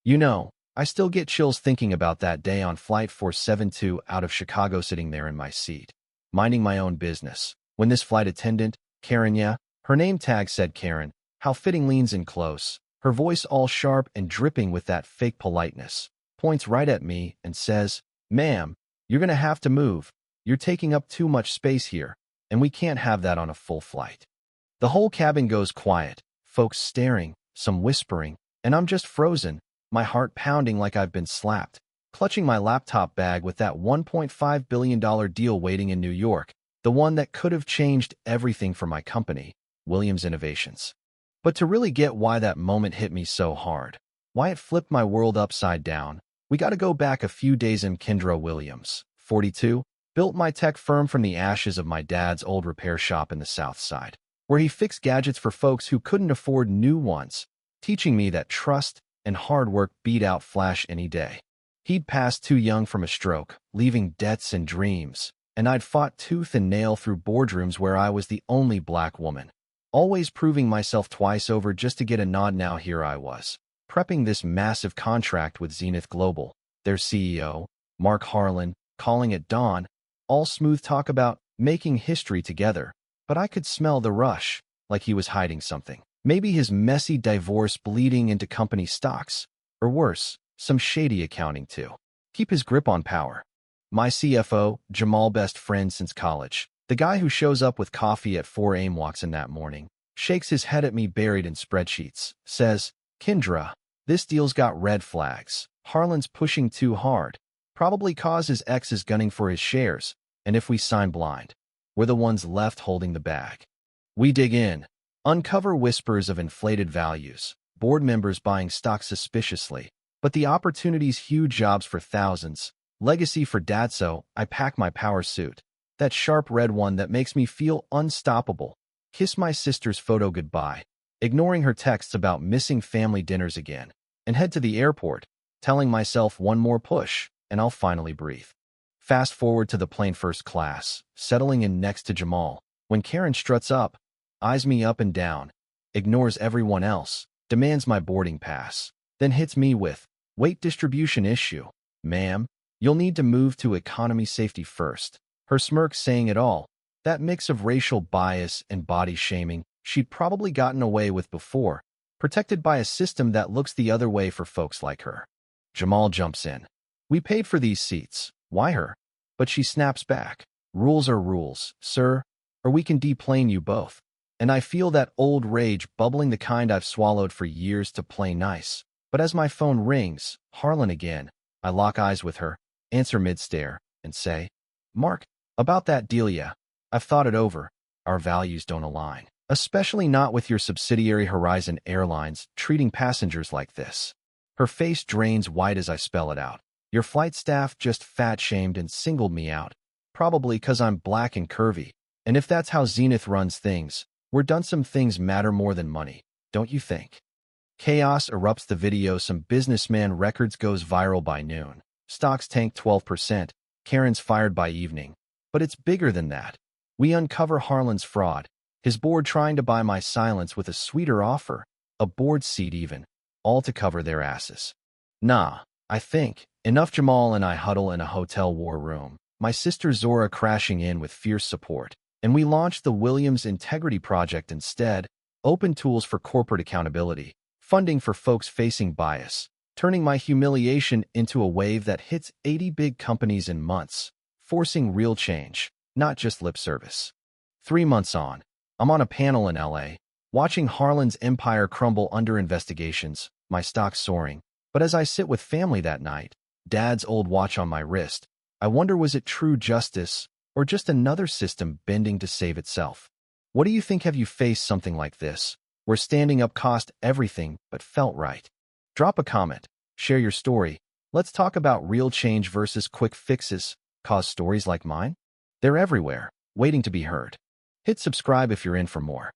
I still get chills thinking about that day on Flight 472 out of Chicago, sitting there in my seat, minding my own business, when this flight attendant, Karen, yeah, her name tag said Karen, how fitting, leans in close, her voice all sharp and dripping with that fake politeness, points right at me and says, "Ma'am, you're gonna have to move. You're taking up too much space here, and we can't have that on a full flight." The whole cabin goes quiet, folks staring, some whispering, and I'm just frozen, my heart pounding like I've been slapped, clutching my laptop bag with that $1.5 billion deal waiting in New York, the one that could have changed everything for my company, Williams Innovations. But to really get why that moment hit me so hard, why it flipped my world upside down, we got to go back a few days. Kendra Williams, 42, built my tech firm from the ashes of my dad's old repair shop in the South Side, where he fixed gadgets for folks who couldn't afford new ones, teaching me that trust and hard work beat out flash any day. He'd passed too young from a stroke, leaving debts and dreams, and I'd fought tooth and nail through boardrooms where I was the only black woman, always proving myself twice over just to get a nod. Now here I was, prepping this massive contract with Zenith Global, their CEO, Mark Harlan, calling it dawn, all smooth talk about making history together, but I could smell the rush, like he was hiding something. Maybe his messy divorce bleeding into company stocks, or worse, some shady accounting too. Keep his grip on power. My CFO, Jamal, best friend since college, the guy who shows up with coffee at 4 a.m. walks in that morning, shakes his head at me buried in spreadsheets, says, "Kendra, this deal's got red flags. Harlan's pushing too hard. Probably cause his ex is gunning for his shares, and if we sign blind, we're the ones left holding the bag." We dig in, uncover whispers of inflated values, board members buying stock suspiciously, but the opportunity's huge, jobs for thousands, legacy for dad. So I pack my power suit, that sharp red one that makes me feel unstoppable, kiss my sister's photo goodbye, ignoring her texts about missing family dinners again, and head to the airport, telling myself one more push, and I'll finally breathe. Fast forward to the plane, first class, settling in next to Jamal, when Karen struts up, eyes me up and down, ignores everyone else, demands my boarding pass, then hits me with, "Weight distribution issue. Ma'am, you'll need to move to economy safety first." Her smirk saying it all, that mix of racial bias and body shaming she'd probably gotten away with before, protected by a system that looks the other way for folks like her. Jamal jumps in. "We paid for these seats. Why her?" But she snaps back. "Rules are rules, sir, or we can deplane you both." And I feel that old rage bubbling, the kind I've swallowed for years to play nice. But as my phone rings, Harlan again, I lock eyes with her, answer mid-stare, and say, "Mark, about that deal, yeah, I've thought it over. Our values don't align, especially not with your subsidiary Horizon Airlines treating passengers like this." Her face drains white as I spell it out. "Your flight staff just fat-shamed and singled me out, probably 'cause I'm black and curvy. And if that's how Zenith runs things, we're done. Some things matter more than money, don't you think?" Chaos erupts. The video, some businessman records, goes viral by noon. Stocks tank 12%. Karen's fired by evening. But it's bigger than that. We uncover Harlan's fraud, his board trying to buy my silence with a sweeter offer, a board seat even, all to cover their asses. Nah, I think, enough. Jamal and I huddle in a hotel war room, my sister Zora crashing in with fierce support, and we launch the Williams Integrity Project instead, open tools for corporate accountability, funding for folks facing bias, turning my humiliation into a wave that hits 80 big companies in months, forcing real change, not just lip service. 3 months on, I'm on a panel in LA, watching Harlan's empire crumble under investigations, my stocks soaring. But as I sit with family that night, Dad's old watch on my wrist, I wonder, was it true justice or just another system bending to save itself? What do you think? Have you faced something like this, where standing up cost everything but felt right? Drop a comment, share your story. Let's talk about real change versus quick fixes, 'cause stories like mine, they're everywhere, waiting to be heard. Hit subscribe if you're in for more.